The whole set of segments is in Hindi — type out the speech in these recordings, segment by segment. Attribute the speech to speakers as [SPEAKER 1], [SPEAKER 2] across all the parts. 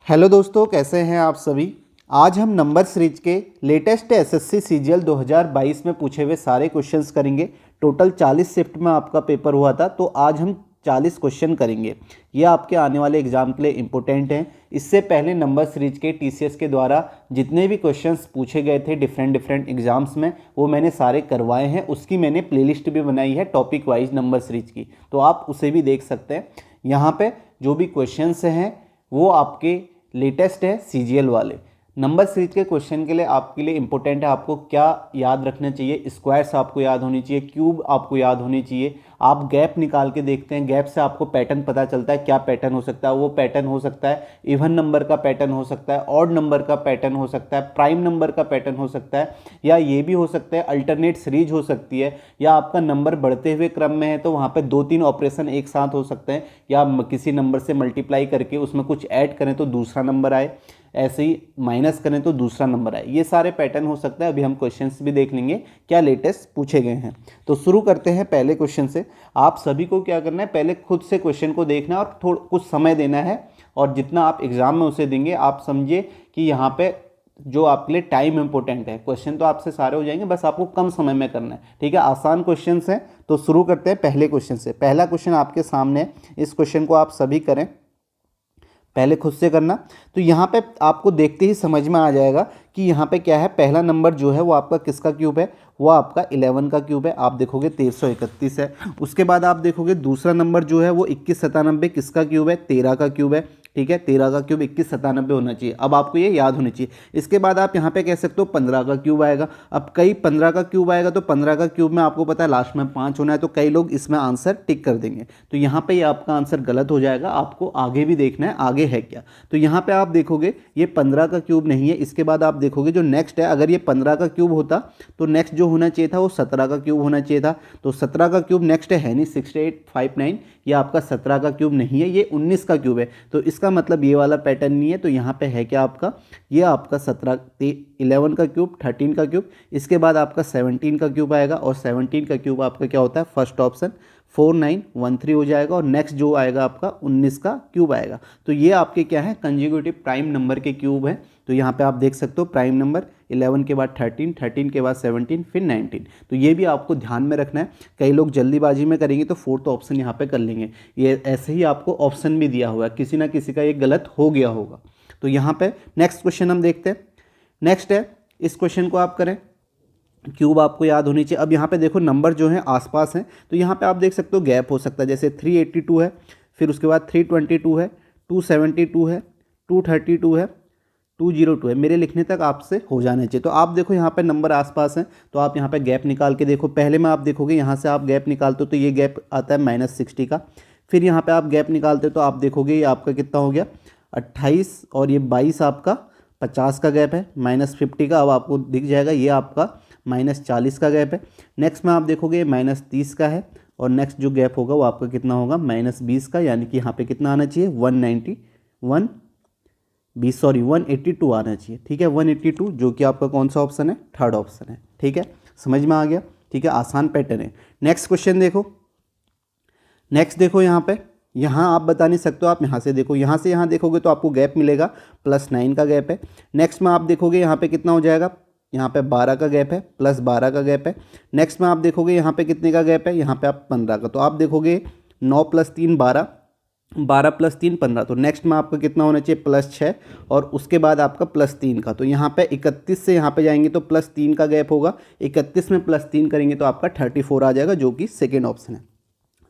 [SPEAKER 1] हेलो दोस्तों, कैसे हैं आप सभी। आज हम नंबर सीरीज के लेटेस्ट एसएससी सीजीएल 2022 में पूछे हुए सारे क्वेश्चंस करेंगे। टोटल 40 शिफ्ट में आपका पेपर हुआ था, तो आज हम 40 क्वेश्चन करेंगे। ये आपके आने वाले एग्जाम के लिए इम्पोर्टेंट हैं। इससे पहले नंबर सीरीज के टीसीएस के द्वारा जितने भी क्वेश्चंस पूछे गए थे डिफरेंट एग्जाम्स में, वो मैंने सारे करवाए हैं। उसकी मैंने प्लेलिस्ट भी बनाई है टॉपिक वाइज नंबर सीरीज की, तो आप उसे भी देख सकते हैं। यहाँ पे जो भी क्वेश्चंस हैं वो आपके लेटेस्ट है सीजीएल वाले। नंबर सीरीज के क्वेश्चन के लिए आपके लिए इंपॉर्टेंट है आपको क्या याद रखना चाहिए। स्क्वायर्स आपको याद होनी चाहिए, क्यूब आपको याद होनी चाहिए। आप गैप निकाल के देखते हैं, गैप से आपको पैटर्न पता चलता है। क्या पैटर्न हो सकता है? वो पैटर्न हो सकता है इवन नंबर का पैटर्न हो सकता है, ऑड नंबर का पैटर्न हो सकता है, प्राइम नंबर का पैटर्न हो सकता है, या ये भी हो सकता है अल्टरनेट सीरीज हो सकती है, या आपका नंबर बढ़ते हुए क्रम में है तो वहाँ पे 2-3 ऑपरेशन एक साथ हो सकते हैं, या किसी नंबर से मल्टीप्लाई करके उसमें कुछ ऐड करें तो दूसरा नंबर आए, ऐसे ही माइनस करें तो दूसरा नंबर आए। ये सारे पैटर्न हो सकता है। अभी हम क्वेश्चंस भी देख लेंगे क्या लेटेस्ट पूछे गए हैं। तो शुरू करते हैं पहले क्वेश्चन से। आप सभी को क्या करना है, पहले खुद से क्वेश्चन को देखना है और कुछ समय देना है, और जितना आप एग्जाम में उसे देंगे आप समझिए कि यहाँ पे जो आपके लिए टाइम इंपॉर्टेंट है। क्वेश्चन तो आपसे सारे हो जाएंगे, बस आपको कम समय में करना है, ठीक है। आसान क्वेश्चन हैं, तो शुरू करते हैं पहले क्वेश्चन से। पहला क्वेश्चन आपके सामने है, इस क्वेश्चन को आप सभी करें, पहले खुद से करना। तो यहाँ पे आपको देखते ही समझ में आ जाएगा कि यहाँ पे क्या है। पहला नंबर जो है वो आपका किसका क्यूब है? वो आपका 11 का क्यूब है। आप देखोगे 1331 है। उसके बाद आप देखोगे दूसरा नंबर जो है वो 2197 किसका क्यूब है? 13 का क्यूब है, ठीक है। 13 का क्यूब 2197 होना चाहिए। अब आपको ये याद होनी चाहिए। इसके बाद आप यहाँ पे कह सकते हो 15 का क्यूब आएगा। अब कई 15 का क्यूब आएगा, तो 15 का क्यूब में आपको पता है लास्ट में 5 होना है, तो कई लोग इसमें आंसर टिक कर देंगे। तो यहाँ पे ये आपका आंसर गलत हो जाएगा। आपको आगे भी देखना है आगे है क्या। तो यहाँ पे आप देखोगे ये 15 का क्यूब नहीं है। इसके बाद आप देखोगे जो नेक्स्ट है, अगर ये 15 का क्यूब होता तो नेक्स्ट जो होना चाहिए था वो 17 का क्यूब होना चाहिए था। तो 17 का क्यूब नेक्स्ट है नहीं, 6859। ये आपका 17 का क्यूब नहीं है, ये 19 का क्यूब है। तो इसका मतलब ये वाला पैटर्न नहीं है। तो यहाँ पे है क्या आपका, ये आपका 11 का क्यूब, 13 का क्यूब, इसके बाद आपका 17 का क्यूब आएगा, और 17 का क्यूब आपका क्या होता है? फर्स्ट ऑप्शन 4913 हो जाएगा, और नेक्स्ट जो आएगा आपका 19 का क्यूब आएगा। तो ये आपके क्या है? कंजिक्यूटिव प्राइम नंबर के क्यूब है। तो यहाँ पे आप देख सकते हो प्राइम नंबर 11 के बाद 13, 13 के बाद 17, फिर 19। तो ये भी आपको ध्यान में रखना है। कई लोग जल्दीबाजी में करेंगे तो फोर्थ ऑप्शन यहाँ पे कर लेंगे। ये ऐसे ही आपको ऑप्शन भी दिया हुआ है, किसी ना किसी का ये गलत हो गया होगा। तो यहाँ पे नेक्स्ट क्वेश्चन हम देखते हैं। नेक्स्ट है, इस क्वेश्चन को आप करें। क्यूब आपको याद होनी चाहिए। अब यहाँ पे देखो नंबर जो है आसपास हैं, तो यहाँ पे आप देख सकते हो गैप हो सकता है। जैसे 382 है, फिर उसके बाद 322 है, 272 है, 232 है, 202 है। मेरे लिखने तक आपसे हो जाना चाहिए। तो आप देखो यहाँ पे नंबर आसपास हैं, तो आप यहाँ पे गैप निकाल के देखो। पहले में आप देखोगे यहाँ से आप गैप निकालते हो तो ये गैप आता है -60 का। फिर यहाँ पे आप गैप निकालते हो तो आप देखोगे ये आपका कितना हो गया? 28, और ये 22 आपका 50 का गैप है, -50 का। अब आपको दिख जाएगा ये आपका -40 का गैप है। नेक्स्ट में आप देखोगे ये -30 का है, और नेक्स्ट जो गैप होगा वो आपका कितना होगा? -20 का। यानी कि यहाँ पे कितना आना चाहिए? 182 आना चाहिए, ठीक है। 182, जो कि आपका कौन सा ऑप्शन है? थर्ड ऑप्शन है, ठीक है। समझ में आ गया, ठीक है। आसान पैटर्न है। नेक्स्ट क्वेश्चन देखो। नेक्स्ट देखो यहाँ पे, यहाँ आप बता नहीं सकते हो, आप यहाँ से देखो। यहाँ से यहाँ देखोगे तो आपको गैप मिलेगा +9 का गैप है। नेक्स्ट में आप देखोगे यहाँ पे कितना हो जाएगा? यहाँ पे 12 का गैप है, +12 का गैप है। नेक्स्ट में आप देखोगे यहाँ पे कितने का गैप है? यहाँ पे आप 15 का। तो आप देखोगे 9 + 3 12, 12 + 3 15। तो नेक्स्ट में आपका कितना होना चाहिए? +6, और उसके बाद आपका +3 का। तो यहाँ पे 31 से यहाँ पे जाएंगे तो +3 का गैप होगा। 31 में +3 करेंगे तो आपका 34 आ जाएगा, जो कि सेकेंड ऑप्शन है।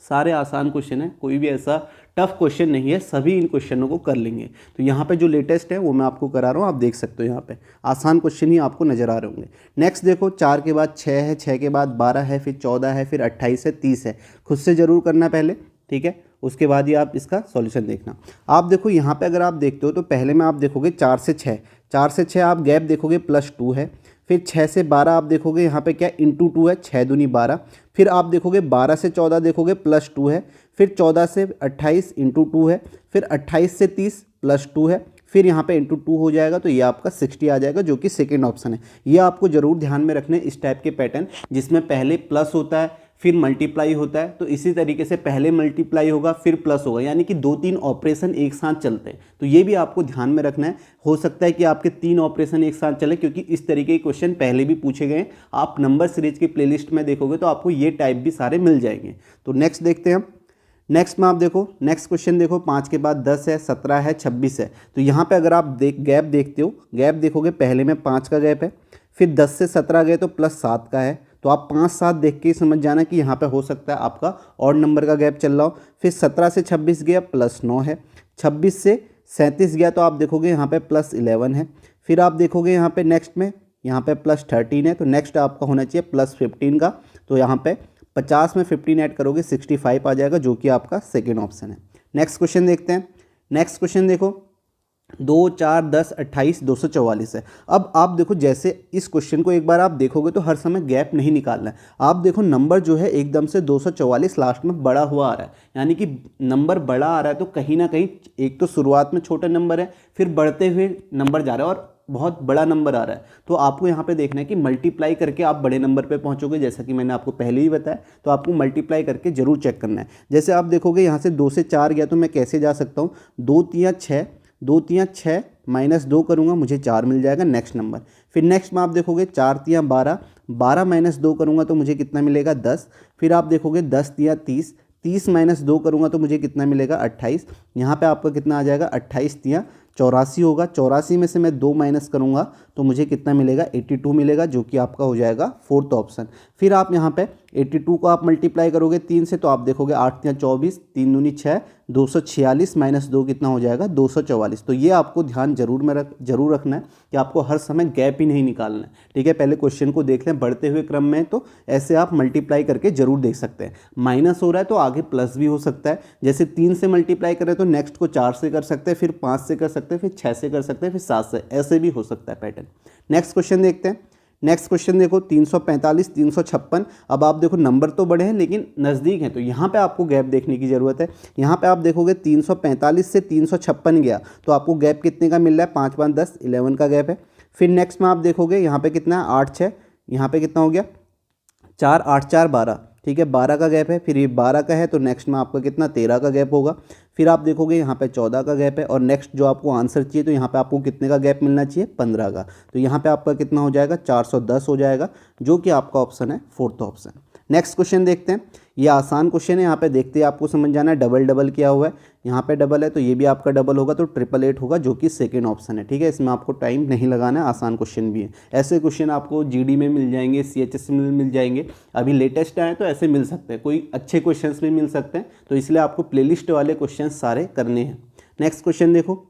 [SPEAKER 1] सारे आसान क्वेश्चन हैं, कोई भी ऐसा टफ क्वेश्चन नहीं है, सभी इन क्वेश्चनों को कर लेंगे। तो यहाँ पे जो लेटेस्ट है वो मैं आपको करा रहा हूँ, आप देख सकते हो। यहाँ पे आसान क्वेश्चन ही आपको नजर आ रहे होंगे। नेक्स्ट देखो, 4 के बाद 6 है, 6 के बाद 12 है, फिर 14 है, फिर 28 है, 30 है। खुद से ज़रूर करना पहले, ठीक है। उसके बाद ही आप इसका सॉल्यूशन देखना। आप देखो यहाँ पे अगर आप देखते हो तो पहले में आप देखोगे 4 से 6, 4 से 6 आप गैप देखोगे +2 है। फिर 6 से 12 आप देखोगे यहाँ पे क्या? ×2 है, 6 दूनी 12। फिर आप देखोगे 12 से 14 देखोगे +2 है। फिर 14 से 28 ×2 है। फिर 28 से 30 +2 है। फिर यहाँ पे ×2 हो जाएगा, तो ये आपका 60 आ जाएगा, जो कि सेकेंड ऑप्शन है। ये आपको जरूर ध्यान में रखना है, इस टाइप के पैटर्न जिसमें पहले प्लस होता है, फिर मल्टीप्लाई होता है, तो इसी तरीके से पहले मल्टीप्लाई होगा फिर प्लस होगा, यानी कि 2-3 ऑपरेशन एक साथ चलते हैं। तो ये भी आपको ध्यान में रखना है। हो सकता है कि आपके 3 ऑपरेशन एक साथ चले, क्योंकि इस तरीके के क्वेश्चन पहले भी पूछे गए। आप नंबर सीरीज की प्लेलिस्ट में देखोगे तो आपको ये टाइप भी सारे मिल जाएंगे। तो नेक्स्ट देखते हैं हम। नेक्स्ट में आप देखो, नेक्स्ट क्वेश्चन देखो, 5 के बाद 10 है, 17 है, 26 है। तो यहाँ पे अगर आप गैप देखते हो, गैप देखोगे, पहले में 5 का गैप है, फिर 10 से 17 गए तो प्लस 7 का है। तो आप 5-7 देख के ही समझ जाना कि यहाँ पे हो सकता है आपका और नंबर का गैप चल रहा हो। फिर 17 से 26 गया प्लस 9 है, 26 से 37 गया तो आप देखोगे यहाँ पे प्लस 11 है। फिर आप देखोगे यहाँ पे नेक्स्ट में, यहाँ पे प्लस 13 है, तो नेक्स्ट आपका होना चाहिए प्लस 15 का। तो यहाँ पे 50 में 15 ऐड करोगे 65 आ जाएगा, जो कि आपका सेकेंड ऑप्शन है। नेक्स्ट क्वेश्चन देखते हैं। नेक्स्ट क्वेश्चन देखो, 2, 4, 10, 28, 244 है। अब आप देखो, जैसे इस क्वेश्चन को एक बार आप देखोगे तो हर समय गैप नहीं निकालना है। आप देखो नंबर जो है एकदम से 244 लास्ट में बड़ा हुआ आ रहा है, यानी कि नंबर बड़ा आ रहा है, तो कहीं ना कहीं एक तो शुरुआत में छोटा नंबर है, फिर बढ़ते हुए नंबर जा रहा है और बहुत बड़ा नंबर आ रहा है। तो आपको यहाँ पे देखना है कि मल्टीप्लाई करके आप बड़े नंबर पे पहुँचोगे, जैसा कि मैंने आपको पहले ही बताया। तो आपको मल्टीप्लाई करके जरूर चेक करना है। जैसे आप देखोगे यहाँ से 2 से 4 गया तो मैं कैसे जा सकता हूँ, 2 3 6, 2 3 6 माइनस 2 करूँगा, मुझे 4 मिल जाएगा नेक्स्ट नंबर। फिर नेक्स्ट में आप देखोगे 4 3 12, 12 माइनस 2 करूँगा तो मुझे कितना मिलेगा 10। फिर आप देखोगे 10 3 30, 30 माइनस 2 करूँगा तो मुझे कितना मिलेगा 28। यहाँ पे आपका कितना आ जाएगा 28 3 84 होगा। 84 में से मैं 2 माइनस करूँगा तो मुझे कितना मिलेगा 82 मिलेगा, जो कि आपका हो जाएगा फोर्थ ऑप्शन। फिर आप यहाँ पे 82 को आप मल्टीप्लाई करोगे 3 से, तो आप देखोगे 8 या 24, 3 दूनी 6, 246 माइनस 2 कितना हो जाएगा 244। तो ये आपको ध्यान जरूर रखना है कि आपको हर समय गैप ही नहीं निकालना है। ठीक है, पहले क्वेश्चन को देख लें बढ़ते हुए क्रम में, तो ऐसे आप मल्टीप्लाई करके जरूर देख सकते हैं। माइनस हो रहा है तो आगे प्लस भी हो सकता है। जैसे 3 से मल्टीप्लाई करें तो नेक्स्ट को 4 से कर सकते हैं, फिर 5 से कर सकते हैं, फिर 6 से कर सकते हैं, फिर 7 से, ऐसे भी हो सकता है पैटर्न। नेक्स्ट क्वेश्चन देखते हैं। नेक्स्ट क्वेश्चन देखो, 345, 356। अब आप देखो नंबर तो बड़े हैं लेकिन नज़दीक हैं, तो यहाँ पे आपको गैप देखने की ज़रूरत है। यहाँ पे आप देखोगे 345 से 356 गया तो आपको गैप कितने का मिल रहा है, 5 5 10 11 का गैप है। फिर नेक्स्ट में आप देखोगे यहाँ पे कितना है 8 6, यहाँ पे कितना हो गया 4 8 4 12। ठीक है, 12 का गैप है। फिर ये 12 का है तो नेक्स्ट में आपका कितना 13 का गैप होगा। फिर आप देखोगे यहाँ पे 14 का गैप है, और नेक्स्ट जो आपको आंसर चाहिए तो यहाँ पे आपको कितने का गैप मिलना चाहिए 15 का। तो यहाँ पे आपका कितना हो जाएगा 410 हो जाएगा, जो कि आपका ऑप्शन है फोर्थ ऑप्शन। नेक्स्ट क्वेश्चन देखते हैं। ये आसान क्वेश्चन है, यहाँ पे देखते हैं आपको समझ जाना है। डबल डबल क्या हुआ है, यहाँ पे डबल है तो ये भी आपका डबल होगा, तो 888 होगा, जो कि सेकंड ऑप्शन है। ठीक है, इसमें आपको टाइम नहीं लगाना है, आसान क्वेश्चन भी है। ऐसे क्वेश्चन आपको जीडी में मिल जाएंगे, CHS में मिल जाएंगे, अभी लेटेस्ट आए तो ऐसे मिल सकते हैं, कोई अच्छे क्वेश्चन भी मिल सकते हैं। तो इसलिए आपको प्लेलिस्ट वाले क्वेश्चन सारे करने हैं। नेक्स्ट क्वेश्चन देखो।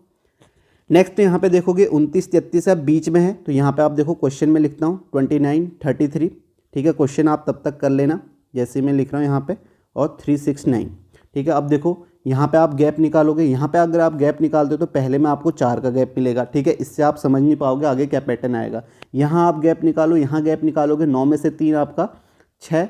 [SPEAKER 1] नेक्स्ट यहाँ पे देखोगे 29 33 अब बीच में है, तो यहाँ पे आप देखो क्वेश्चन में लिखता हूँ 29 33। ठीक है, क्वेश्चन आप तब तक कर लेना जैसे मैं लिख रहा हूँ यहाँ पे, और 369। ठीक है, अब देखो यहाँ पे आप गैप निकालोगे। यहाँ पे अगर आप गैप निकालते हो तो पहले में आपको 4 का गैप मिलेगा। ठीक है, इससे आप समझ नहीं पाओगे आगे क्या पैटर्न आएगा। यहाँ आप गैप निकालो, यहाँ गैप निकालोगे, 9 में से 3 आपका 6,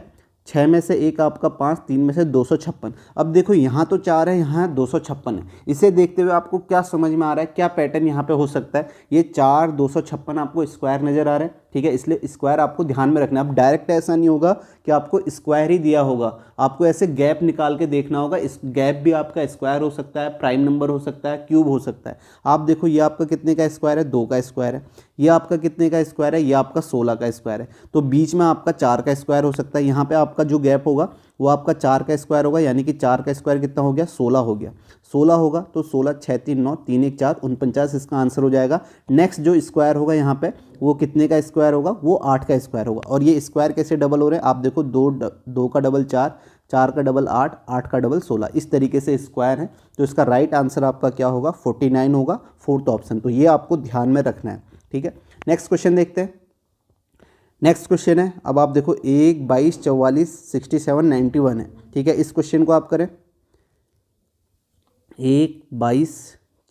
[SPEAKER 1] 6 में से 1 आपका 5, 3 में से 256। अब देखो यहाँ तो 4 है, यहाँ 256 है। इसे देखते हुए आपको क्या समझ में आ रहा है, क्या पैटर्न यहाँ पे हो सकता है। ये 4 256 आपको स्क्वायर नज़र आ रहा है। ठीक है, इसलिए स्क्वायर आपको ध्यान में रखना है। अब डायरेक्ट ऐसा नहीं होगा कि आपको स्क्वायर ही दिया होगा, आपको ऐसे गैप निकाल के देखना होगा। इस गैप भी आपका स्क्वायर हो सकता है, प्राइम नंबर हो सकता है, क्यूब हो सकता है। आप देखो ये आपका कितने का स्क्वायर है, 2 का स्क्वायर है। ये आपका कितने का स्क्वायर है, ये आपका 16 का स्क्वायर है। तो बीच में आपका 4 का स्क्वायर हो सकता है। यहाँ पे आपका जो गैप होगा वो आपका 4 का स्क्वायर होगा, यानी कि 4 का स्क्वायर कितना हो गया 16 हो गया। 16 होगा तो 16 6 3 9 3 1 4 49 इसका आंसर हो जाएगा। नेक्स्ट जो स्क्वायर होगा यहाँ पे वो कितने का स्क्वायर होगा, वो 8 का स्क्वायर होगा। और ये स्क्वायर कैसे डबल हो रहे हैं, आप देखो 2 का डबल 4, 4 का डबल 8, 8 का डबल 16, इस तरीके से स्क्वायर है। तो इसका राइट आंसर आपका क्या होगा 49 होगा, फोर्थ ऑप्शन। तो ये आपको ध्यान में रखना है। ठीक है, नेक्स्ट क्वेश्चन देखते हैं। नेक्स्ट क्वेश्चन है, अब आप देखो 1 22 44 67 91 है। ठीक है, इस क्वेश्चन को आप करें 1 22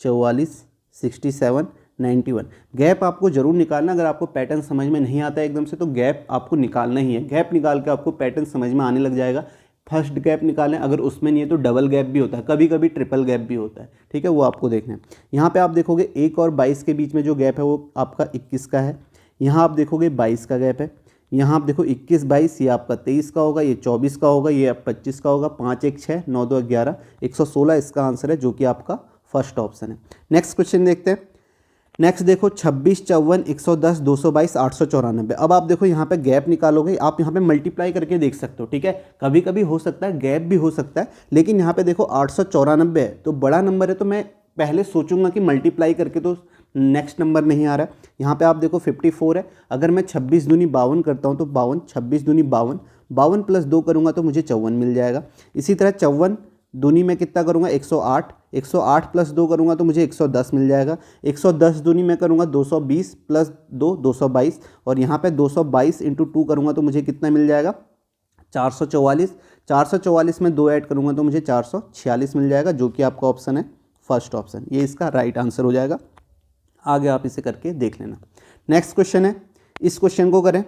[SPEAKER 1] 44 67 91। गैप आपको जरूर निकालना। अगर आपको पैटर्न समझ में नहीं आता है एकदम से तो गैप आपको निकालना ही है। गैप निकाल के आपको पैटर्न समझ में आने लग जाएगा। फर्स्ट गैप निकालें, अगर उसमें नहीं है तो डबल गैप भी होता है, कभी कभी ट्रिपल गैप भी होता है। ठीक है, वो आपको देखना है। यहाँ पे आप देखोगे 1 और 22 के बीच में जो गैप है वो आपका 21 का है। यहाँ आप देखोगे 22 का गैप है। यहाँ आप देखो 21 22 ये आपका 23 का होगा, ये 24 का होगा, ये 25 का होगा, 5 1 6 9 2 11 116 इसका आंसर है, जो कि आपका फर्स्ट ऑप्शन है। नेक्स्ट क्वेश्चन देखते हैं। नेक्स्ट देखो 26 54 110 222 894। अब आप देखो यहाँ पे गैप निकालोगे, आप यहाँ पे मल्टीप्लाई करके देख सकते हो, ठीक है। कभी कभी हो सकता है गैप भी हो सकता है, लेकिन यहाँ पे देखो 894 है तो बड़ा नंबर है, तो मैं पहले सोचूंगा कि मल्टीप्लाई करके, तो नेक्स्ट नंबर नहीं आ रहा है। यहाँ पे आप देखो 54 है, अगर मैं 26 दूनी 52 करता हूँ तो 52, 26 दूनी 52, 52 प्लस 2 करूँगा तो मुझे 54 मिल जाएगा। इसी तरह 54 दूनी में कितना करूँगा 108, 108 प्लस 2 करूँगा तो मुझे 110 मिल जाएगा। 110 दूनी में करूँगा 220 प्लस 2 222, और यहाँ पे 222 इंटू 2 करूँगा तो मुझे कितना मिल जाएगा 444। 444 में 2 ऐड करूँगा तो मुझे 446 मिल जाएगा, जो कि आपका ऑप्शन है फर्स्ट ऑप्शन, ये इसका राइट आंसर हो जाएगा। आगे आप इसे करके देख लेना। नेक्स्ट क्वेश्चन है, इस क्वेश्चन को करें,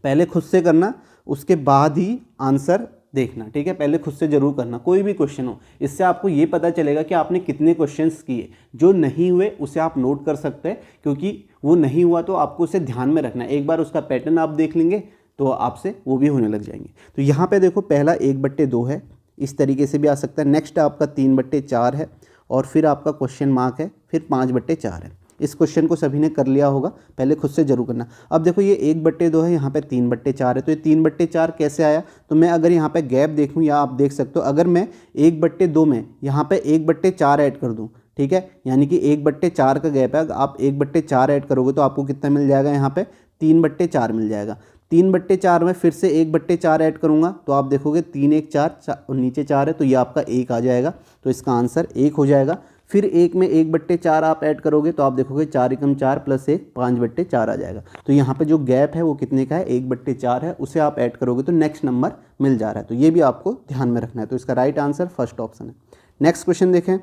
[SPEAKER 1] पहले खुद से करना उसके बाद ही आंसर देखना, ठीक है। पहले खुद से जरूर करना, कोई भी क्वेश्चन हो, इससे आपको ये पता चलेगा कि आपने कितने क्वेश्चंस किए। जो नहीं हुए उसे आप नोट कर सकते हैं, क्योंकि वो नहीं हुआ तो आपको उसे ध्यान में रखना है। एक बार उसका पैटर्न आप देख लेंगे तो आपसे वो भी होने लग जाएंगे। तो यहाँ पे देखो पहला 1/2 है, इस तरीके से भी आ सकता है। नेक्स्ट आपका 3/4 है, और फिर आपका क्वेश्चन मार्क है, फिर 5/4 है। इस क्वेश्चन को सभी ने कर लिया होगा, पहले खुद से जरूर करना। अब देखो ये 1/2 है, यहाँ पे 3/4 है, तो ये 3/4 कैसे आया, तो मैं अगर यहाँ पे गैप देखूँ, या आप देख सकते हो अगर मैं 1/2 में यहाँ पे 1/4 ऐड कर दूँ, ठीक है, यानी कि 1/4 का गैप है, आप 1/4 ऐड करोगे तो आपको कितना मिल जाएगा, यहाँ पे 3/4 मिल जाएगा। 3/4 में फिर से 1/4 ऐड करूँगा तो आप देखोगे 3 1 4 और नीचे 4 है, तो ये आपका 1 आ जाएगा, तो इसका आंसर 1 हो जाएगा। फिर 1 में 1/4 आप ऐड करोगे तो आप देखोगे 4 एकम 4 प्लस 1 5/4 आ जाएगा। तो यहाँ पे जो गैप है वो कितने का है, 1/4 है, उसे आप ऐड करोगे तो नेक्स्ट नंबर मिल जा रहा है। तो ये भी आपको ध्यान में रखना है, तो इसका राइट आंसर फर्स्ट ऑप्शन है। नेक्स्ट क्वेश्चन देखें।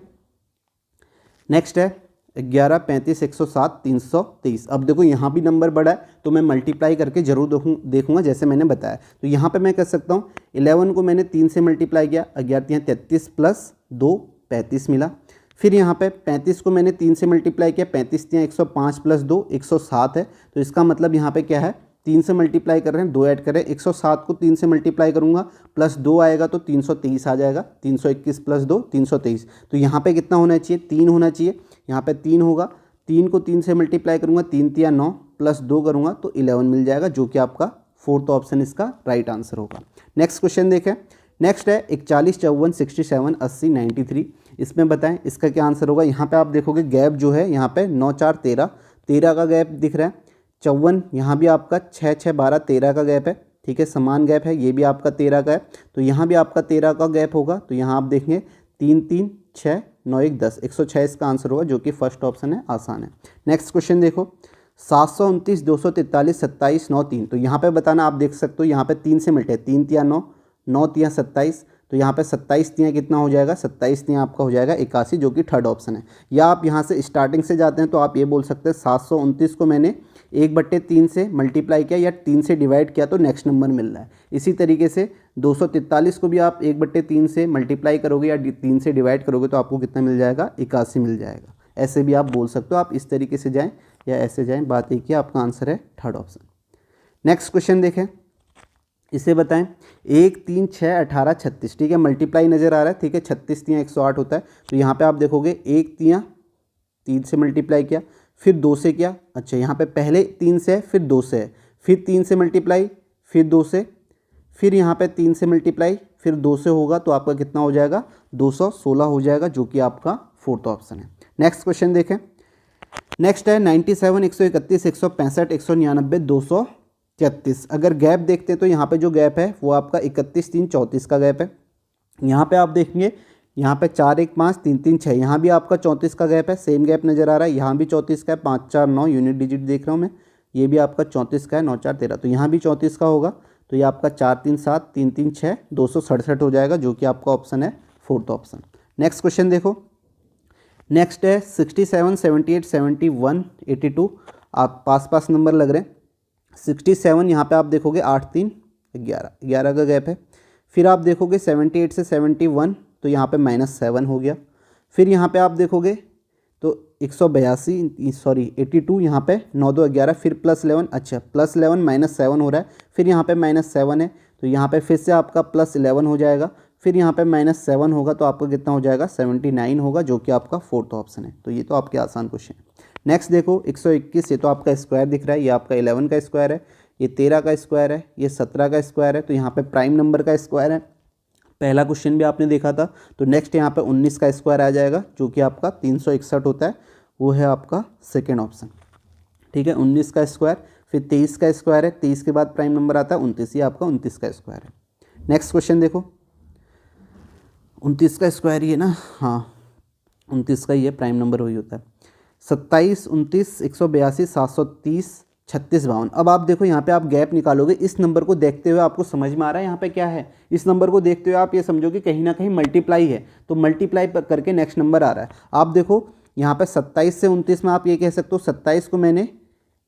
[SPEAKER 1] नेक्स्ट है 11 35 107 323। अब देखो यहाँ भी नंबर बड़ा है, तो मैं मल्टीप्लाई करके जरूर देखूंगा जैसे मैंने बताया। तो यहाँ पे मैं कर सकता हूँ 11 को मैंने 3 से मल्टीप्लाई किया, 11 33 प्लस 2 35 मिला। फिर यहाँ पे 35 को मैंने 3 से मल्टीप्लाई किया, 35 105 प्लस 2 107 है, तो इसका मतलब यहाँ पे क्या है 3 से मल्टीप्लाई कर रहे हैं, 2 ऐड कर रहे हैं। 107 को 3 से मल्टीप्लाई करूँगा प्लस 2 आएगा तो 323 आ जाएगा, 321 प्लस 2 323। तो यहाँ पे कितना होना चाहिए, 3 होना चाहिए, यहाँ पे 3 होगा। 3 को 3 से मल्टीप्लाई करूँगा, 3 3 9 प्लस 2 करूँगा तो 11 मिल जाएगा, जो कि आपका फोर्थ ऑप्शन इसका राइट आंसर होगा। नेक्स्ट क्वेश्चन देखें। नेक्स्ट है 41 54 67 80 93। इसमें बताएं इसका क्या आंसर होगा। यहाँ पे आप देखोगे गैप जो है यहाँ पे 9 4 13 13 का गैप दिख रहा है। 54 यहाँ भी आपका 6 6 12 13 का गैप है, ठीक है, समान गैप है। ये भी आपका 13 का है, तो यहाँ भी आपका 13 का गैप होगा। तो यहाँ आप देखेंगे 3 3 6 9 1 10 106 इसका आंसर होगा, जो कि फर्स्ट ऑप्शन है, आसान है। नेक्स्ट क्वेश्चन देखो 729 243 27 9 3। तो यहाँ पे बताना, आप देख सकते हो यहाँ पे 3 से मिलते हैं, 3 3 9 9 3 27, तो यहाँ पे 27 3 कितना हो जाएगा, 27 3 आपका हो जाएगा 81, जो कि थर्ड ऑप्शन है। या आप यहाँ से स्टार्टिंग से जाते हैं तो आप ये बोल सकते हैं 729 को मैंने 1/3 से मल्टीप्लाई किया या 3 से डिवाइड किया तो नेक्स्ट नंबर मिल रहा है। इसी तरीके से 243 को भी आप 1/3 से मल्टीप्लाई करोगे या 3 से डिवाइड करोगे तो आपको कितना मिल जाएगा, 81 मिल जाएगा। ऐसे भी आप बोल सकते हो, आप इस तरीके से जाएँ या ऐसे जाएँ, बात एक ही, आपका आंसर है थर्ड ऑप्शन। नेक्स्ट क्वेश्चन देखें, इसे बताएं 1 3 6 18 36, ठीक है, मल्टीप्लाई नज़र आ रहा है, ठीक है, 36 3 108 होता है। तो यहाँ पे आप देखोगे 1 3 से मल्टीप्लाई किया, फिर 2 से किया, अच्छा यहाँ पे पहले 3 से है, फिर 2 से है, फिर 3 से मल्टीप्लाई, फिर 2 से, फिर यहाँ पे 3 से मल्टीप्लाई, फिर 2 से होगा तो आपका कितना हो जाएगा, 216 हो जाएगा, जो कि आपका फोर्थ ऑप्शन है। नेक्स्ट क्वेश्चन देखें। नेक्स्ट है 97 131 165 199 233। अगर गैप देखते हैं तो यहाँ पे जो गैप है वो आपका 31 3 34 का गैप है। यहाँ पे आप देखेंगे यहाँ पे 4 1 5 3 3 6, यहाँ भी आपका 34 का गैप है, सेम गैप नज़र आ रहा है। यहाँ भी 34 का है, 5 4 9 यूनिट डिजिट देख रहा हूँ मैं, ये भी आपका 34 का है, 9 4 13, तो यहाँ भी 34 का होगा। तो ये आपका 4 3 7 3 3 6 267 हो जाएगा, जो कि आपका ऑप्शन है फोर्थ ऑप्शन। नेक्स्ट क्वेश्चन देखो। नेक्स्ट है 67 78 71 82। आप पास नंबर लग रहे हैं। 67 यहाँ पे आप देखोगे 8 3 11 का गैप है। फिर आप देखोगे 78 से 71, तो यहाँ पे -7 हो गया। फिर यहाँ पे आप देखोगे तो 182 सॉरी 82 यहाँ पे 9 2 11 फिर +11, अच्छा +11 -7 हो रहा है, फिर यहाँ पे -7 है तो यहाँ पे फिर से आपका +11 हो जाएगा, फिर यहाँ पे -7 होगा तो आपका कितना हो जाएगा 79 होगा, जो कि आपका फोर्थ ऑप्शन है। तो ये तो आपके आसान क्वेश्चन है। नेक्स्ट देखो 121, ये तो आपका स्क्वायर दिख रहा है, ये आपका 11 का स्क्वायर है, ये 13 का स्क्वायर है, ये 17 का स्क्वायर है, तो यहाँ पे प्राइम नंबर का स्क्वायर है। पहला क्वेश्चन भी आपने देखा था। तो नेक्स्ट यहाँ पे 19 का स्क्वायर आ जाएगा, जो कि आपका 361 होता है, वो है आपका सेकेंड ऑप्शन। ठीक है, 19 का स्क्वायर, फिर 23 का स्क्वायर है, 23 के बाद प्राइम नंबर आता है 29, ये आपका 29 का स्क्वायर है। नेक्स्ट क्वेश्चन देखो 29 का स्क्वायर ये ना, हाँ 29 का ये प्राइम नंबर वही होता है। 27 29 182 730 36 52। अब आप देखो यहाँ पे आप गैप निकालोगे, इस नंबर को देखते हुए आपको समझ में आ रहा है यहाँ पे क्या है, इस नंबर को देखते हुए आप ये समझो कि कहीं ना कहीं मल्टीप्लाई है, तो मल्टीप्लाई करके नेक्स्ट नंबर आ रहा है। आप देखो यहाँ पे 27 से 29 में आप ये कह सकते हो 27 को मैंने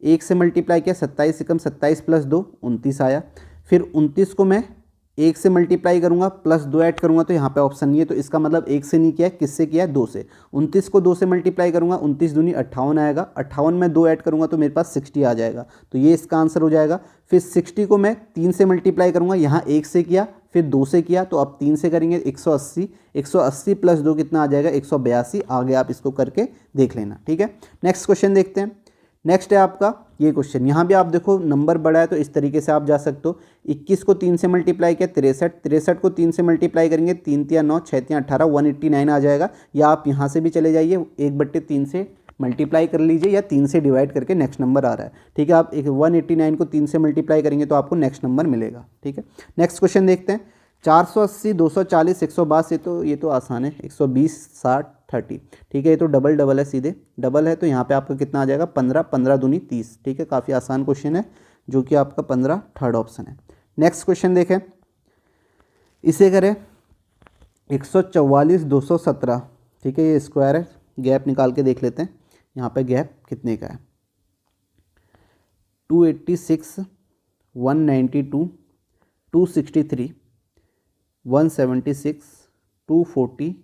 [SPEAKER 1] 1 से मल्टीप्लाई किया, 27 से कम 27 + 2 29 आया। फिर 29 को मैं 1 से मल्टीप्लाई करूँगा +2 ऐड करूँगा तो यहाँ पे ऑप्शन नहीं है, तो इसका मतलब 1 से नहीं किया है, किससे किया है 2 से। 29 को 2 से मल्टीप्लाई करूँगा, 29 दूनी 58 आएगा, 58 में 2 ऐड करूँगा तो मेरे पास 60 आ जाएगा, तो ये इसका आंसर हो जाएगा। फिर 60 को मैं 3 से मल्टीप्लाई करूँगा, यहाँ 1 से किया फिर 2 से किया, तो अब 3 से करेंगे 180, 180 + 2 कितना आ जाएगा 182। आगे आप इसको करके देख लेना। ठीक है, नेक्स्ट क्वेश्चन देखते हैं। नेक्स्ट है आपका ये क्वेश्चन, यहाँ भी आप देखो नंबर बड़ा है तो इस तरीके से आप जा सकते हो। 21 को 3 से मल्टीप्लाई किया 63, 63 को 3 से मल्टीप्लाई करेंगे 3 × 9 6 × 18 189 आ जाएगा। या आप यहाँ से भी चले जाइए 1/3 से मल्टीप्लाई कर लीजिए, या 3 से डिवाइड करके नेक्स्ट नंबर आ रहा है। ठीक है, आप 189 को 3 से मल्टीप्लाई करेंगे तो आपको नेक्स्ट नंबर मिलेगा। ठीक है, नेक्स्ट क्वेश्चन देखते हैं। 480 240 162, ये तो आसान है, 120 60 30। ठीक है, ये तो डबल है, सीधे डबल है, तो यहाँ पे आपका कितना आ जाएगा 15, 15 दूनी 30। ठीक है, काफ़ी आसान क्वेश्चन है, जो कि आपका 15 थर्ड ऑप्शन है। नेक्स्ट क्वेश्चन देखें, इसे करें 144 217। ठीक है, ये स्क्वायर है, गैप निकाल के देख लेते हैं यहाँ पे गैप कितने का है। 286 192 263 176 240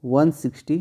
[SPEAKER 1] 160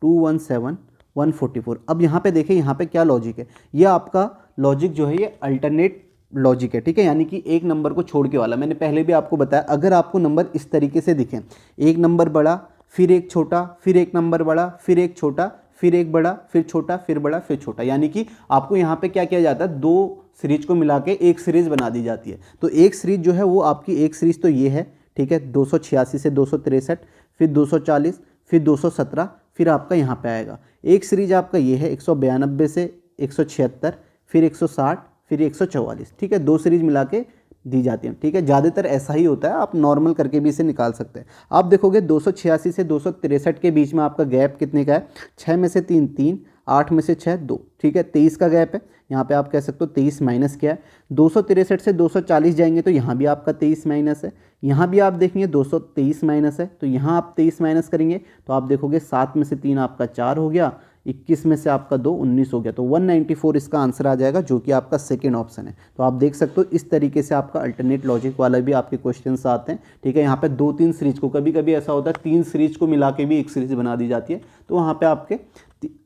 [SPEAKER 1] 217 144। अब यहाँ पे देखें, यहाँ पे क्या लॉजिक है, ये आपका लॉजिक जो है ये अल्टरनेट लॉजिक है। ठीक है, यानी कि एक नंबर को छोड़ के वाला। मैंने पहले भी आपको बताया, अगर आपको नंबर इस तरीके से दिखें, एक नंबर बड़ा फिर एक छोटा, फिर एक नंबर बड़ा फिर एक छोटा, फिर एक बड़ा फिर छोटा फिर बड़ा फिर छोटा, यानी कि आपको यहाँ पे क्या किया जाता है, दो सीरीज को मिला के एक सीरीज बना दी जाती है। तो एक सीरीज जो है वो आपकी एक सीरीज तो ये है। ठीक है, 286 से 263, फिर 240, फिर 217, फिर आपका यहाँ पे आएगा एक सीरीज आपका ये है 192 से 176, फिर 160, फिर 144। ठीक है, दो सीरीज मिला के दी जाती है। ठीक है, ज़्यादातर ऐसा ही होता है, आप नॉर्मल करके भी इसे निकाल सकते हैं। आप देखोगे 286 से 263 के बीच में आपका गैप कितने का है, 6 में से 3 3, 8 में से 6 2। ठीक है, 23 का गैप है, यहाँ पे आप कह सकते हो 23 माइनस क्या है। 263 से 240 जाएंगे तो यहाँ भी आपका 23 माइनस है, यहाँ भी आप देखेंगे 223 माइनस है, तो यहाँ आप 23 माइनस करेंगे तो आप देखोगे 7 में से 3 आपका 4 हो गया, 21 में से आपका 2 19 हो गया, तो 194 इसका आंसर आ जाएगा, जो कि आपका सेकेंड ऑप्शन है। तो आप देख सकते हो इस तरीके से आपका अल्टरनेट लॉजिक वाला भी आपके क्वेश्चंस आते हैं। ठीक है, यहाँ पे 2-3 सीरीज को, कभी कभी ऐसा होता है 3 सीरीज को मिला के भी एक सीरीज बना दी जाती है, तो वहाँ पे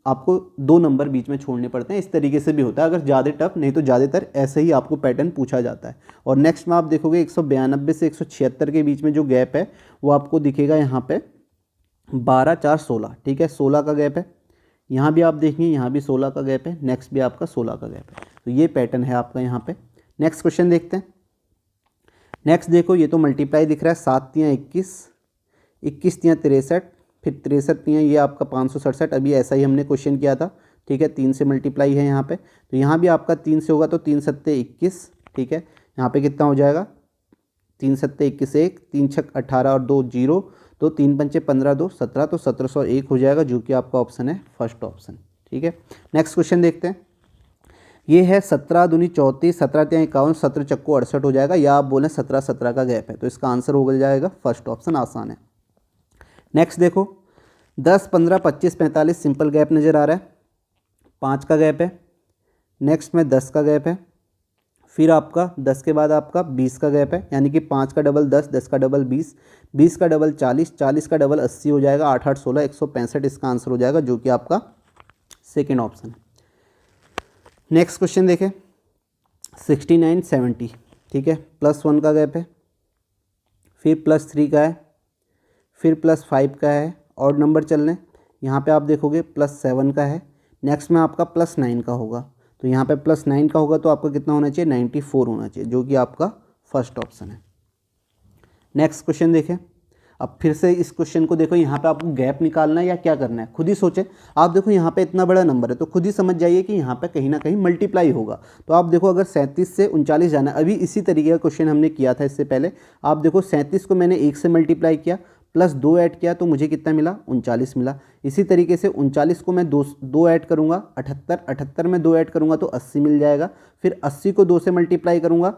[SPEAKER 1] आपको 2 नंबर बीच में छोड़ने पड़ते हैं। इस तरीके से भी होता है, अगर ज़्यादा टफ नहीं तो ज़्यादातर ऐसे ही आपको पैटर्न पूछा जाता है। और नेक्स्ट में आप देखोगे 192 से 176 के बीच में जो गैप है वो आपको दिखेगा यहाँ पे 12 4 16। ठीक है, 16 का गैप है, यहाँ भी आप देखेंगे यहाँ भी 16 का गैप है, नेक्स्ट भी आपका 16 का गैप है, तो ये पैटर्न है आपका यहाँ पे। नेक्स्ट क्वेश्चन देखते हैं। नेक्स्ट देखो, ये तो मल्टीप्लाई दिख रहा है, 7 × 21, 21 × 63, फिर 63 × ये आपका 567। अभी ऐसा ही हमने क्वेश्चन किया था। ठीक है, 3 से मल्टीप्लाई है यहाँ पे, तो यहाँ भी आपका 3 से होगा, तो 3 7 21। ठीक है, यहाँ पे कितना हो जाएगा, 3 7 21 1, 3 6 18 और 2 0, तो 3 5 15 2 17, तो 1701 हो जाएगा, जो कि आपका ऑप्शन है फर्स्ट ऑप्शन। ठीक है, नेक्स्ट क्वेश्चन देखते हैं। ये है 17 दूनी 34, 17 × 51, 17 चक्को 68 हो जाएगा, या आप बोलें 17 17 का गैप है, तो इसका आंसर हो जाएगा फर्स्ट ऑप्शन, आसान है। नेक्स्ट देखो 10 15 25 45 सिंपल गैप नज़र आ रहा है, 5 का गैप है। नेक्स्ट में 10 का गैप है, फिर आपका 10 के बाद आपका 20 का गैप है, यानी कि 5 का डबल 10, 10 का डबल 20, 20 का डबल 40, 40 का डबल 80 हो जाएगा, 8 8 16 165 इसका आंसर हो जाएगा, जो कि आपका सेकेंड ऑप्शन। नेक्स्ट क्वेश्चन देखें 69 70, ठीक है, +1 का गैप है, फिर +3 का है, फिर +5 का है, और नंबर चल रहे हैं। यहाँ पे आप देखोगे +7 का है, नेक्स्ट में आपका +9 का होगा, तो यहाँ पे +9 का होगा तो आपका कितना होना चाहिए 94 होना चाहिए, जो कि आपका फर्स्ट ऑप्शन है। नेक्स्ट क्वेश्चन देखें, अब फिर से इस क्वेश्चन को देखो, यहाँ पे आपको गैप निकालना है या क्या करना है खुद ही सोचें। आप देखो यहाँ पे इतना बड़ा नंबर है तो खुद ही समझ जाइए कि यहाँ पे कहीं ना कहीं मल्टीप्लाई होगा। तो आप देखो अगर 37 से 39 जाना है, अभी इसी तरीके का क्वेश्चन हमने किया था इससे पहले। आप देखो 37 को मैंने 1 से मल्टीप्लाई किया, +2 ऐड किया तो मुझे कितना मिला 39 मिला। इसी तरीके से 39 को मैं दो ऐड करूँगा 78, 78 में 2 ऐड करूँगा तो 80 मिल जाएगा। फिर 80 को 2 से मल्टीप्लाई करूँगा,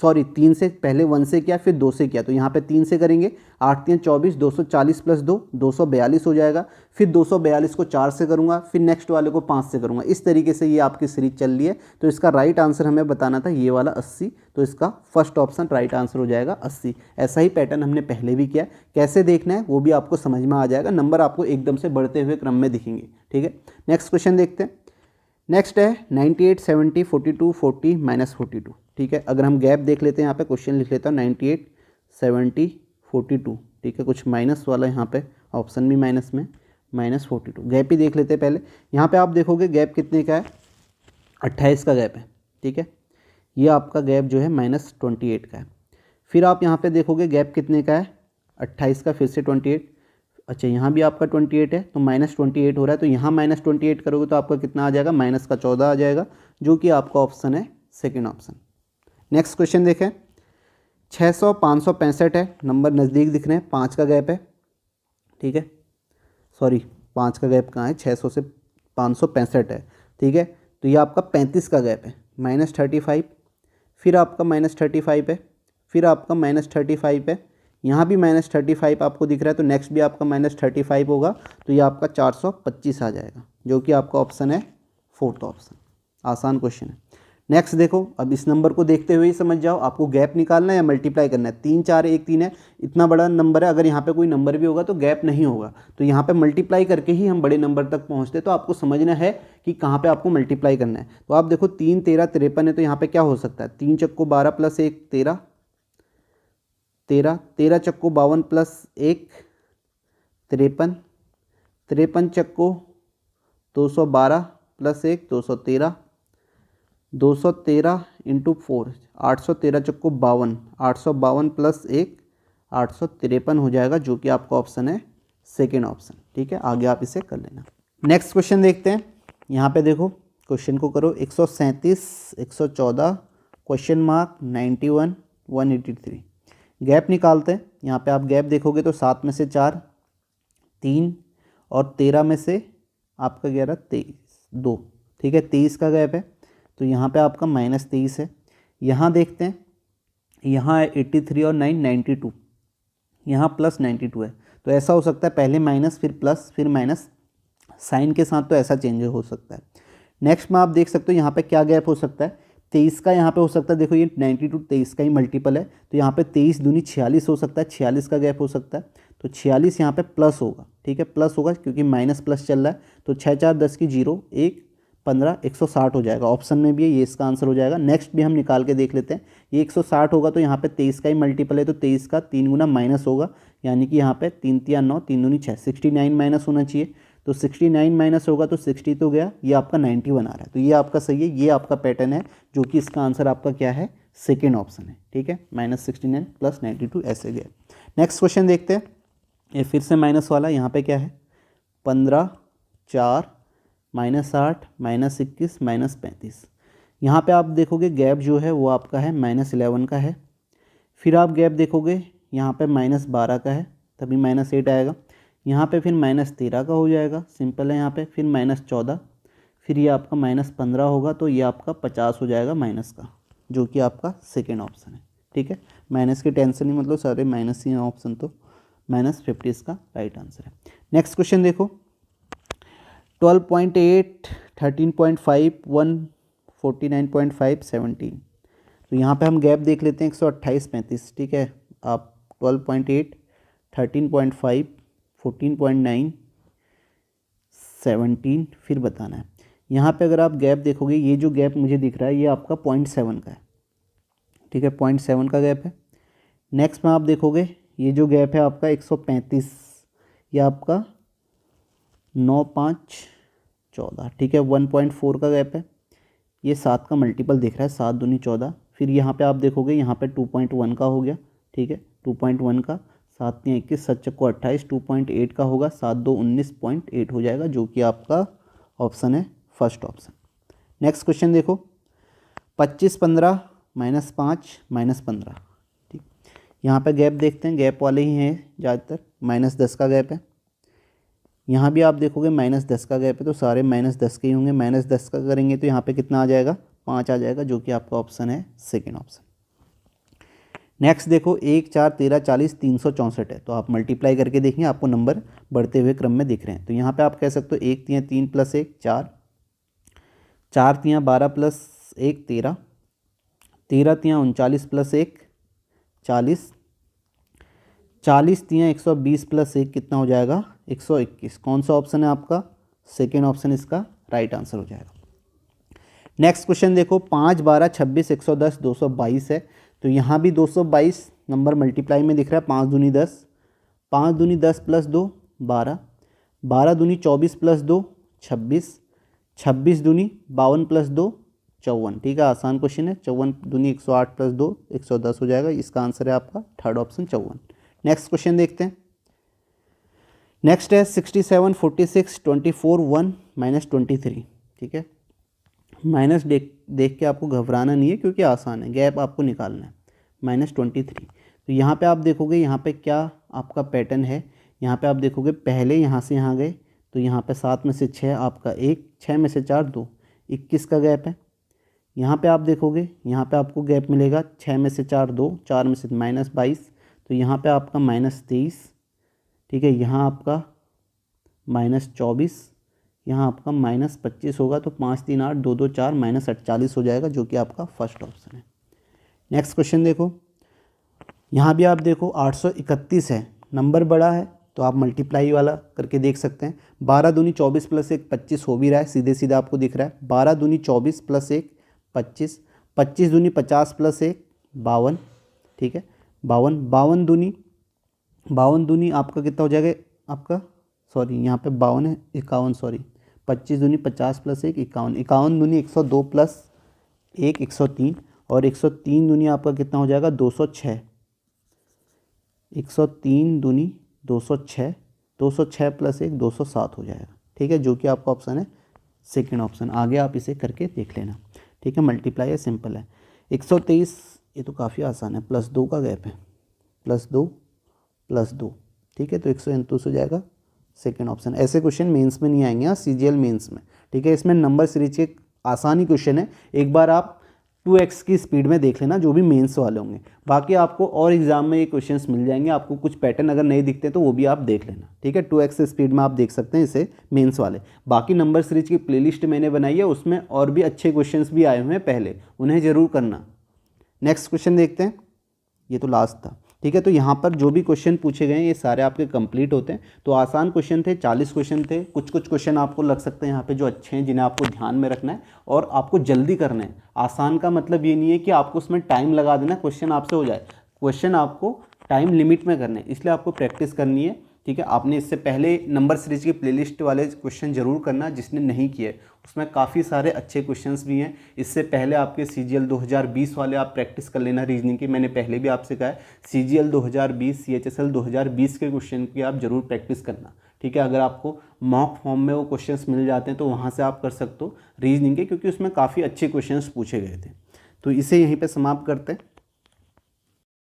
[SPEAKER 1] सॉरी 3 से, पहले 1 से किया फिर 2 से किया, तो यहाँ पे 3 से करेंगे, 8 3 24, 240 + 2 242 हो जाएगा। फिर 242 को 4 से करूँगा, फिर नेक्स्ट वाले को 5 से करूँगा। इस तरीके से ये आपकी सीरीज चल रही है। तो इसका राइट आंसर हमें बताना था ये वाला 80, तो इसका फर्स्ट ऑप्शन राइट आंसर हो जाएगा 80। ऐसा ही पैटर्न हमने पहले भी किया, कैसे देखना है वो भी आपको समझ में आ जाएगा, नंबर आपको एकदम से बढ़ते हुए क्रम में दिखेंगे, ठीक है। नेक्स्ट क्वेश्चन देखते हैं। नेक्स्ट है 98 70 42 40 -42, ठीक है। अगर हम गैप देख लेते हैं, यहाँ पे क्वेश्चन लिख लेता हूँ 98 70 42, ठीक है, कुछ माइनस वाला यहाँ पे ऑप्शन भी माइनस में, -42 गैप ही देख लेते हैं पहले। यहाँ पे आप देखोगे गैप कितने का है 28 का गैप है, ठीक है, ये आपका गैप जो है -28 का है। फिर आप यहाँ पे देखोगे गैप कितने का है 28 का, फिर से 28, अच्छा यहाँ भी आपका 28 है तो -28 हो रहा है, तो यहाँ -28 करोगे तो आपका कितना आ जाएगा -14 आ जाएगा, जो कि आपका ऑप्शन है सेकेंड ऑप्शन। नेक्स्ट क्वेश्चन देखें 600 565 है, नंबर नज़दीक दिख रहे हैं, 5 का गैप है, ठीक है, सॉरी 5 का गैप कहाँ है, 600 से 565 है, ठीक है। तो ये आपका 35 का गैप है, -35, फिर आपका -35 है, फिर आपका -35 है, यहाँ भी -35 आपको दिख रहा है, तो नेक्स्ट भी आपका -35 होगा, तो ये आपका 425 आ जाएगा, जो कि आपका ऑप्शन है फोर्थ ऑप्शन। आसान क्वेश्चन है। नेक्स्ट देखो, अब इस नंबर को देखते हुए ही समझ जाओ आपको गैप निकालना है या मल्टीप्लाई करना है। 3 4 1 3 है, इतना बड़ा नंबर है, अगर यहाँ पे कोई नंबर भी होगा तो गैप नहीं होगा, तो यहाँ पे मल्टीप्लाई करके ही हम बड़े नंबर तक पहुँचते। तो आपको समझना है कि कहाँ पे आपको मल्टीप्लाई करना है। तो आप देखो 3 13 53 है, तो यहाँ पे क्या हो सकता है, 3 चक्को 12 + 1 13, 13 13 चक्को 52 + 1 53, 53 चक्को 212 + 1 213, 213 × 4 813 चक्को 52, 852 + 1 853 हो जाएगा, जो कि आपका ऑप्शन है सेकेंड ऑप्शन, ठीक है। आगे आप इसे कर लेना। नेक्स्ट क्वेश्चन देखते हैं। यहाँ पे देखो क्वेश्चन को करो 137 114 91 183, गैप निकालते हैं। यहाँ पे आप गैप देखोगे तो 7 में से 4 3 और 13 में से आपका 11 23 2, ठीक है, 23 का गैप है, तो यहाँ पे आपका -23 है। यहाँ देखते हैं, यहाँ है 83 और 9 92, यहाँ +92 है, तो ऐसा हो सकता है पहले माइनस फिर प्लस फिर माइनस, साइन के साथ तो ऐसा चेंज हो सकता है। नेक्स्ट में आप देख सकते हो यहाँ पे क्या गैप हो सकता है, 23 का यहाँ पे हो सकता है, देखो ये 92 23 का ही मल्टीपल है, तो यहाँ पे 23 दूनी 46 हो सकता है, 46 का गैप हो सकता है, तो 46 यहाँ पे प्लस होगा, ठीक है, प्लस होगा क्योंकि माइनस प्लस चल रहा है, तो 6 4 10 की 0 1 15 160 हो जाएगा, ऑप्शन में भी है, ये इसका आंसर हो जाएगा। नेक्स्ट भी हम निकाल के देख लेते हैं, ये 160 होगा तो यहाँ पे 23 का ही मल्टीपल है, तो 23 का 3 गुना माइनस होगा, यानी कि यहाँ पे 3 3 9 3 दूनी 6 69 माइनस होना चाहिए, तो 69 माइनस होगा तो 60 तो गया, ये आपका 91 आ रहा है, तो ये आपका सही है, ये आपका पैटर्न है, जो कि इसका आंसर आपका क्या है सेकेंड ऑप्शन है, ठीक है, -69 + 92 ऐसे गया। नेक्स्ट क्वेश्चन देखते हैं, ये फिर से माइनस वाला, यहाँ पे क्या है 15 4 -8 -21 -35, यहाँ पे आप देखोगे गैप जो है वो आपका है -11 का है। फिर आप गैप देखोगे यहाँ पे -12 का है, तभी -8 आएगा, यहाँ पे फिर -13 का हो जाएगा, सिंपल है यहाँ पे, फिर -14, फिर ये आपका -15 होगा, तो ये आपका 50 हो जाएगा माइनस का, जो कि आपका सेकेंड ऑप्शन है, ठीक है। माइनस की टेंशन ही, मतलब सारे माइनस ही हैं ऑप्शन, तो -50 इसका राइट आंसर है। नेक्स्ट क्वेश्चन देखो 12.8 13.5 149.5 17, तो यहाँ पे हम गैप देख लेते हैं 128 35, ठीक है। आप 12.8 13.5 14.9 17 फिर बताना है। यहाँ पे अगर आप गैप देखोगे, ये जो गैप मुझे दिख रहा है ये आपका 0.7 का है, ठीक है, 0.7 का गैप है। नेक्स्ट में आप देखोगे ये जो गैप है आपका 135, ये आपका 9, 5, 14, ठीक है, 1.4 का गैप है। ये 7 का मल्टीपल दिख रहा है, 7 दूनी 14। फिर यहाँ पे आप देखोगे यहाँ पे 2.1 का हो गया, ठीक है, 2.1 का, 7 3 21, 7 चक्को 28, 2.8 का होगा, 7 2 19.8 हो जाएगा, जो कि आपका ऑप्शन है फर्स्ट ऑप्शन। नेक्स्ट क्वेश्चन देखो, 25 15 -5 -15, ठीक, यहाँ पे गैप देखते हैं, गैप वाले ही हैं ज़्यादातर, -10 का गैप है। यहाँ भी आप देखोगे -10 का गैप है, तो सारे -10 के ही होंगे। -10 का करेंगे तो यहाँ पे कितना आ जाएगा, 5 आ जाएगा, जो कि आपका ऑप्शन है सेकेंड ऑप्शन। नेक्स्ट देखो, 1 4 13 40 364 है, तो आप मल्टीप्लाई करके देखेंगे, आपको नंबर बढ़ते हुए क्रम में दिख रहे हैं। तो यहाँ पे आप कह सकते हो 1 3 3 + 1 4, 4 3 12 + 1 13, 13 3 39 + 1 40, 40 3 120 + 1 कितना हो जाएगा, 121। कौन सा ऑप्शन है आपका, सेकेंड ऑप्शन इसका राइट आंसर हो जाएगा। नेक्स्ट क्वेश्चन देखो, 5 12 26 110 222 है, तो यहाँ भी 222 नंबर मल्टीप्लाई में दिख रहा है, 5 दूनी 10, 5 दूनी 10 + 2 12, 12 दूनी 24 + 2 26, 26 दूनी 52 + 2 54, ठीक है, आसान क्वेश्चन है। 54 दूनी 108 + 2 110 हो जाएगा, इसका आंसर है आपका थर्ड ऑप्शन 54। नेक्स्ट क्वेश्चन देखते हैं। नेक्स्ट है 67 46 24 1 -23, ठीक है, माइनस देख के आपको घबराना नहीं है, क्योंकि आसान है, गैप आपको निकालना है, -23। तो यहाँ पे आप देखोगे, यहाँ पे क्या आपका पैटर्न है, यहाँ पे आप देखोगे पहले यहाँ से यहाँ गए, तो यहाँ पे 7 में से 6 आपका 1, 6 में से 4 2, 21 का गैप है। यहाँ पे आप देखोगे, यहाँ पे आपको गैप मिलेगा 6 में से 4 2, 4 में से -22, तो यहाँ पे आपका -23, ठीक है, यहाँ आपका -24, यहाँ आपका -25 होगा, तो 5 3 8 2 2 4 -48 हो जाएगा, जो कि आपका फर्स्ट ऑप्शन है। नेक्स्ट क्वेश्चन देखो, यहाँ भी आप देखो 831 है, नंबर बड़ा है, तो आप मल्टीप्लाई वाला करके देख सकते हैं। 12 दूनी 24 + 1 25 हो भी रहा है, सीधे सीधा आपको दिख रहा है। 12 दूनी 24 + 1 25, 25 दूनी 50 + 1 52, ठीक है, 52 52 दूनी आपका कितना हो जाएगा, आपका सॉरी यहाँ पे 52 है, 51, सॉरी, 25 दूनी 50 + 1 51, 51 दूनी 102 + 1 103, और 103 दूनी आपका कितना हो जाएगा, 206, 103 दूनी 206, 206 + 1 207 हो जाएगा, ठीक है, जो कि आपका ऑप्शन है सेकंड ऑप्शन। आगे आप इसे करके देख लेना, ठीक है, मल्टीप्लाई है, सिंपल है। 123, ये तो काफ़ी आसान है, +2 का गैप है, +2 + 2, ठीक है, तो 129 हो जाएगा, सेकेंड ऑप्शन। ऐसे क्वेश्चन मेंस में नहीं आएंगे, सीजीएल मेंस में, ठीक है। इसमें नंबर सीरीज के आसानी क्वेश्चन है, एक बार आप 2x की स्पीड में देख लेना, जो भी मेंस वाले होंगे। बाकी आपको और एग्जाम में ये क्वेश्चंस मिल जाएंगे, आपको कुछ पैटर्न अगर नहीं दिखते तो वो भी आप देख लेना, ठीक है। 2x स्पीड में आप देख सकते हैं इसे, मेंस वाले। बाकी नंबर सीरीज की प्लेलिस्ट मैंने बनाई है, उसमें और भी अच्छे क्वेश्चंस भी आए हुए हैं पहले, उन्हें ज़रूर करना। नेक्स्ट क्वेश्चन देखते हैं, ये तो लास्ट था, ठीक है। तो यहाँ पर जो भी क्वेश्चन पूछे गए हैं ये सारे आपके कंप्लीट होते हैं। तो आसान क्वेश्चन थे, 40 क्वेश्चन थे। कुछ क्वेश्चन आपको लग सकते हैं यहाँ पे जो अच्छे हैं, जिन्हें आपको ध्यान में रखना है और आपको जल्दी करना है। आसान का मतलब ये नहीं है कि आपको उसमें टाइम लगा देना, क्वेश्चन आपसे हो जाए। क्वेश्चन आपको टाइम लिमिट में करना है, इसलिए आपको प्रैक्टिस करनी है, ठीक है। आपने इससे पहले नंबर सीरीज की प्लेलिस्ट वाले क्वेश्चन जरूर करना, जिसने नहीं किए उसमें काफ़ी सारे अच्छे क्वेश्चंस भी हैं। इससे पहले आपके सीजीएल 2020 वाले आप प्रैक्टिस कर लेना रीजनिंग की, मैंने पहले भी आपसे कहा है। सीजीएल 2020 सीएचएसएल 2020 के क्वेश्चन की आप जरूर प्रैक्टिस करना, ठीक है। अगर आपको मॉक फॉर्म में वो क्वेश्चंस मिल जाते हैं तो वहाँ से आप कर सकते हो रीजनिंग के, क्योंकि उसमें काफ़ी अच्छे क्वेश्चंस पूछे गए थे। तो इसे यहीं पर समाप्त करते हैं।